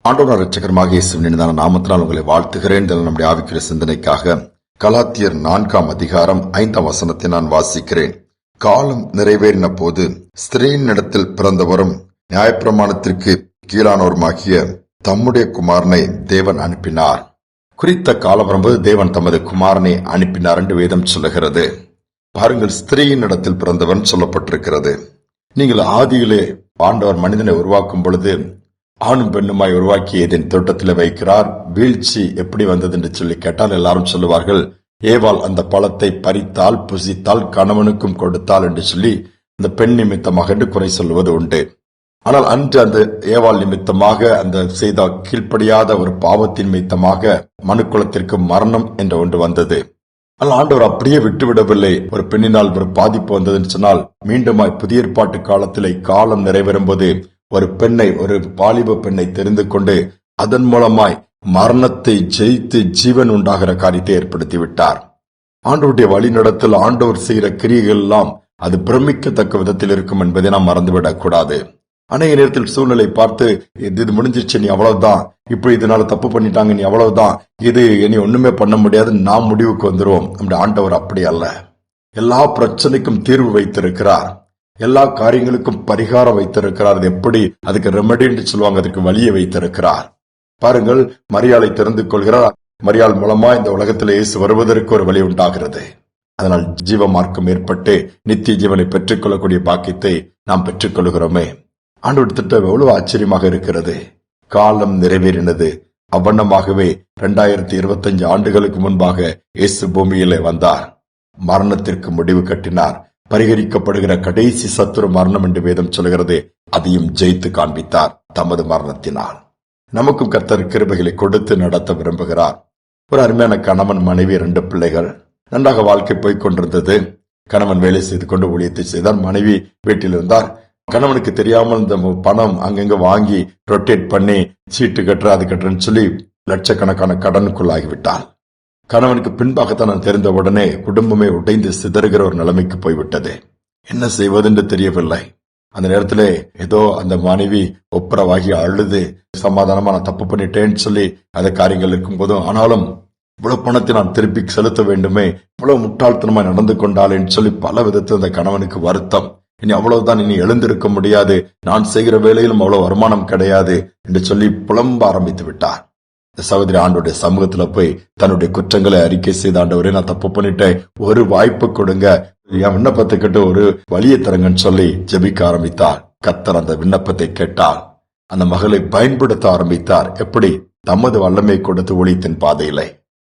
ஆண்டவரான இரட்சகருமாக இயேசுவின் நாமத்தினால் உங்களை வாழ்த்துகிறேன். நம்முடைய ஆவிக்குரிய சிந்தனைக்காக கலாத்தியர் 4 அதிகாரம் 5 நான் வாசிக்கிறேன். காலம் நிறைவேறின போது ஸ்திரீயின் இடத்தில் பிறந்தவரும் நியாயப்பிரமாணத்திற்கு கீழானவருமாகிய தம்முடைய குமாரனை தேவன் அனுப்பினார். குறித்த காலம் வரும்போது தேவன் தமது குமாரனை அனுப்பினார் என்று வேதம் சொல்லுகிறது. பாருங்கள், ஸ்திரீயின் இடத்தில் பிறந்தவன் சொல்லப்பட்டிருக்கிறது. நீங்கள் ஆதியிலே ஆண்டவர் மனிதனை உருவாக்கும் பொழுது ஆணும் பெண்ணுமாய் உருவாக்கி ஏதேன் தோட்டத்தில் வைக்கிறார். வீழ்ச்சி எப்படி வந்தது என்று சொல்லி கேட்டால் எல்லாரும் சொல்லுவார்கள், ஏவாள் அந்த பழத்தை பறித்தால் புசித்தால் கணவனுக்கும் கொடுத்தாள் என்று சொல்லி அந்த பெண் நிமித்தமாக என்று குறை சொல்லுவது உண்டு. ஆனால் அன்று அந்த ஏவாள் நிமித்தமாக அந்த செய்த கீழ்ப்படியாத ஒரு பாவத்தின் நிமித்தமாக மனுக்குலத்திற்கு மரணம் என்ற ஒன்று வந்தது. ஆனால் ஆண்டவர் அப்படியே விட்டுவிடவில்லை. ஒரு பெண்ணினால் ஒரு பாதிப்பு வந்ததுன்னு சொன்னால் மீண்டுமாய் புதிய ஏற்பாட்டு காலத்திலே காலம் நிறைவேறும் போது ஒரு பெண்ணை, ஒரு வாலிப பெண்ணை தெரிந்து கொண்டு அதன் மூலமாய் மரணத்தை ஜெயித்து ஜீவன் உண்டாகிற காரியத்தை ஏற்படுத்தி விட்டார். ஆண்டவருடைய வழிநடத்தல், ஆண்டவர் செய்கிற கிரியைகள் எல்லாம் அது பிரமிக்கத்தக்க விதத்தில் இருக்கும் என்பதை நாம் மறந்துவிடக் கூடாது. அநேக நேரத்தில் சூழ்நிலை பார்த்து இது முடிஞ்சிருச்சு, நீ அவ்வளவுதான், இப்ப இதனால தப்பு பண்ணிட்டாங்க, நீ அவ்வளவுதான், இது இனி ஒண்ணுமே பண்ண முடியாது, நாம் முடிவுக்கு வந்துருவோம். நம்முடைய ஆண்டவர் அப்படி அல்ல. எல்லா பிரச்சனைக்கும் தீர்வு வைத்திருக்கிறார். எல்லா காரியங்களுக்கும் பரிகாரம் வைத்திருக்கிறார். அது எப்படி, அதுக்கு ரெமெடி என்று சொல்லுவாங்க, அதுக்கு வழியை வைத்திருக்கிறார். பாருங்கள், மரியாளை தெரிந்து கொள்கிறார். மரியாள் மூலமா இந்த உலகத்தில் இயேசு வருவதற்கு ஒரு வழி உண்டாகிறது. அதனால் ஜீவ மார்க்கம் ஏற்பட்டு நித்திய ஜீவனை பெற்றுக் கொள்ளக்கூடிய பாக்கியத்தை நாம் பெற்றுக் கொள்கிறோமே. ஆண்டவர் திட்டம் எவ்வளவு ஆச்சரியமாக இருக்கிறது. காலம் நிறைவேறினது. அவ்வண்ணமாகவே 2025 ஆண்டுகளுக்கு முன்பாக இயேசு பூமியிலே வந்தார். மரணத்திற்கு முடிவு கட்டினார். பரிகரிக்கப்படுகிற கடைசி சத்துரு மரணம் என்று வேதம் சொல்கிறது. அதையும் ஜெயித்து காண்பித்தார் தமது மரணத்தினால். நமக்கும் கர்த்தர் கிருபைகளை கொடுத்து நடத்த விரும்புகிறார். ஒரு அருமையான கணவன், மனைவி, 2 பிள்ளைகள். நன்றாக வாழ்க்கை போய்க் கொண்டிருந்தது. கணவன் வேலை செய்து கொண்டு ஊழியத்தை செய்தார். மனைவி வீட்டில் இருந்தார். கணவனுக்கு தெரியாமல் இந்த பணம் அங்கங்க வாங்கி ரொட்டேட் பண்ணி சீட்டு கட்டுற அது கட்டுறன்னு சொல்லி லட்சக்கணக்கான கடனுக்குள்ளாகிவிட்டார். கணவனுக்கு பின்பாகத்தான் தெரிந்த உடனே குடும்பமே உடைந்து சிதறுகிற ஒரு நிலைமைக்கு போய்விட்டது. என்ன செய்வது என்று தெரியவில்லை. அந்த நேரத்திலே ஏதோ அந்த மனைவி ஒப்புரவாகி அழுது சமாதானமா நான் தப்பு பண்ணிட்டேன்னு சொல்லி அந்த காரியங்கள் இருக்கும் போதும், ஆனாலும் இவ்வளவு பணத்தை நான் திருப்பி செலுத்த வேண்டுமே, இவ்வளவு முட்டாள்தனமா நடந்து கொண்டாளேன்னு சொல்லி பல விதத்தில் அந்த கணவனுக்கு வருத்தம். இனி அவ்வளவுதான், இனி எழுந்திருக்க முடியாது, நான் செய்கிற வேலையிலும் அவ்வளவு வருமானம் கிடையாது என்று சொல்லி புலம்ப ஆரம்பித்து விட்டார். சகோதரி ஆண்டோடைய சமூகத்துல போய் தன்னுடைய குற்றங்களை அறிக்கை செய்த, ஆண்டவரே நான் தப்பு பண்ணிட்டேன், ஒரு வாய்ப்பு கொடுங்க, என் விண்ணப்பத்தை கேட்டு ஒரு வழியை தரங்கன்னு சொல்லி ஜெபிக்க ஆரம்பித்தார். கர்த்தர் அந்த விண்ணப்பத்தை கேட்டார். அந்த மகளை பயன்படுத்த ஆரம்பித்தார். எப்படி? தமது வல்லமை கொடுத்து ஊழியத்தின் பாதையிலே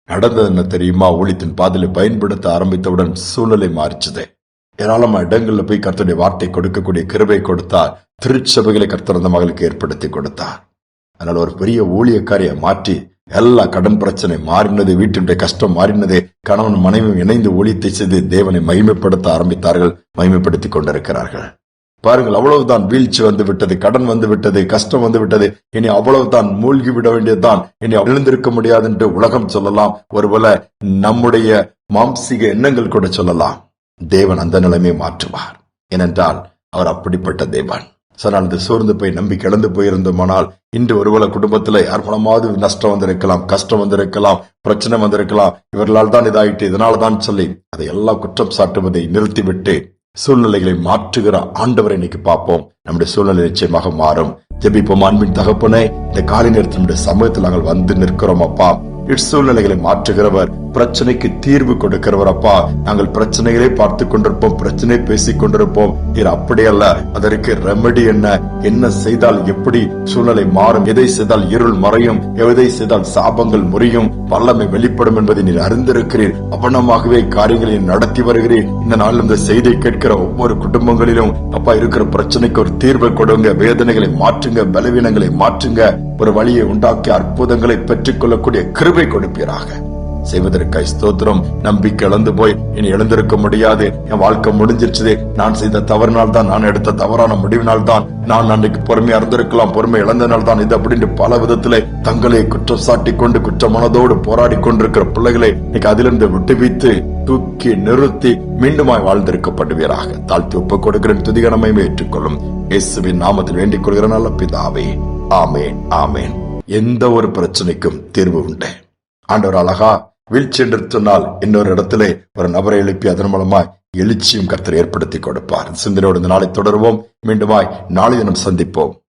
நடந்தது என்ன தெரியுமா? ஊழியத்தின் பாதையில பயன்படுத்த ஆரம்பித்தவுடன் சூழ்நிலை மாறிச்சது. ஏராளமான இடங்கள்ல போய் கர்த்தருடைய வார்த்தை கொடுக்கக்கூடிய கிருபை கொடுத்தார். திருச்சபைகளை கர்த்தர் அந்த மகளுக்கு ஏற்படுத்தி கொடுத்தார். அதனால ஒரு பெரிய ஊழியக்காரியை மாற்றி எல்லா கடன் பிரச்சனை மாறினது, வீட்டினுடைய கஷ்டம் மாறினது. கணவன் மனைவியும் இணைந்து ஊழியத்தை செய்து தேவனை மகிமைப்படுத்த ஆரம்பித்தார்கள், மகிமைப்படுத்திக் கொண்டிருக்கிறார்கள். பாருங்கள், அவ்வளவுதான், வீழ்ச்சி வந்து விட்டது, கடன் வந்து விட்டது, கஷ்டம் வந்து விட்டது, இனி அவ்வளவுதான், மூழ்கி விட வேண்டியதுதான், இனி எழுந்திருக்க முடியாது என்று உலகம் சொல்லலாம். ஒருவேளை நம்முடைய மாம்சீக எண்ணங்கள் கூட சொல்லலாம். தேவன் அந்த நிலைமையை மாற்றுவார். ஏனென்றால் அவர் அப்படிப்பட்ட தேவன். சனானது சோர்ந்து போய் நம்பிக்கை இழந்து போயிருந்தோமானால் இன்று ஒருவேளை குடும்பத்துல யார் மூலமாவது நஷ்டம் வந்திருக்கலாம், கஷ்டம் வந்திருக்கலாம், பிரச்சனை வந்திருக்கலாம், இவர்களால் தான் இதாயிட்டு, இதனால்தான் சொல்லி அதை எல்லாம் குற்றம் சாட்டுவதை நிறுத்திவிட்டு சூழ்நிலைகளை மாற்றுகிற ஆண்டவரை இன்னைக்கு பார்ப்போம். நம்முடைய சூழ்நிலை நிச்சயமாக மாறும். ஜெபிப்போம். அன்பின் தகப்பனே, இந்த காலை நேரத்தில் நம்முடைய சமூகத்தில் நாங்கள் வந்து நிற்கிறோம் அப்பா. சூழ்நிலைகளை மாற்றுகிறவர், பிரச்சனைக்கு தீர்வு கொடுக்கிறவர் அப்பா. நாங்கள் பிரச்சனைகளை பார்த்து கொண்டிருப்போம், பிரச்சனை பேசிக் கொண்டிருப்போம். இது அப்படியல்ல. அதற்கு ரெமெடி என்ன செய்தால் எப்படி சூழ்நிலை மாறும், எதை செய்தால் இருள் மறையும், எதை செய்தால் சாபங்கள் முறியும், வல்லமை வெளிப்படும் என்பதை நீர் அறிந்திருக்கிறீர். அவனமாகவே காரியங்களை நடத்தி வருகிறீர். இந்த நாள் இந்த செய்தியை கேட்கிற ஒவ்வொரு குடும்பங்களிலும் அப்பா இருக்கிற பிரச்சனைக்கு ஒரு தீர்வை கொடுங்க. வேதனைகளை மாற்றுங்க, பலவீனங்களை மாற்றுங்க, ஒரு வழியை உண்டாக்கி அற்புதங்களை பெற்றுக் கொள்ளக்கூடிய கிருபை கொடுப்பீராக. செய்வதற்காய் ஸ்தோத்திரம். நம்பிக்கை இழந்து போய் இனி எழுந்திருக்க முடியாது, என் வாழ்க்கை முடிஞ்சிருச்சு, நான் செய்த தவறினால் தான், நான் எடுத்த தவறான முடிவினால் தான், நான் அன்றைக்கு பொறுமையா இருந்திருக்கலாம், பொறுமை இழந்தனால் தான் இது அப்படின்னு பல விதத்திலே தங்களை குற்றம் சாட்டி கொண்டு குற்ற மனதோடு போராடி கொண்டிருக்கிற பிள்ளைகளை இன்னைக்கு அதிலிருந்து விட்டுவித்து தூக்கி நிறுத்தி மீண்டுமாய் வாழ்ந்திருக்கப்படுவீராக. தாழ்த்தி ஒப்புக் கொடுக்கிறேன். துதிகனமையுமே ஏற்றுக்கொள்ளும் இயேசுவின் நாமத்தில் வேண்டிக் கொள்கிற நல்ல பிதாவே, ஆமேன், ஆமேன். எந்த ஒரு பிரச்சனைக்கும் தீர்வு உண்டு. ஆண்டவர் அழகா வீழ்ச்சி என்று சொன்னால் இன்னொரு இடத்திலே ஒரு நபரை எழுப்பி அதன் மூலமாய் எழுச்சியும் கர்த்தர் ஏற்படுத்தி கொடுப்பார். சிந்தனையோடு இந்த நாளை தொடருவோம். மீண்டுமாய் நாளை தினம் சந்திப்போம்.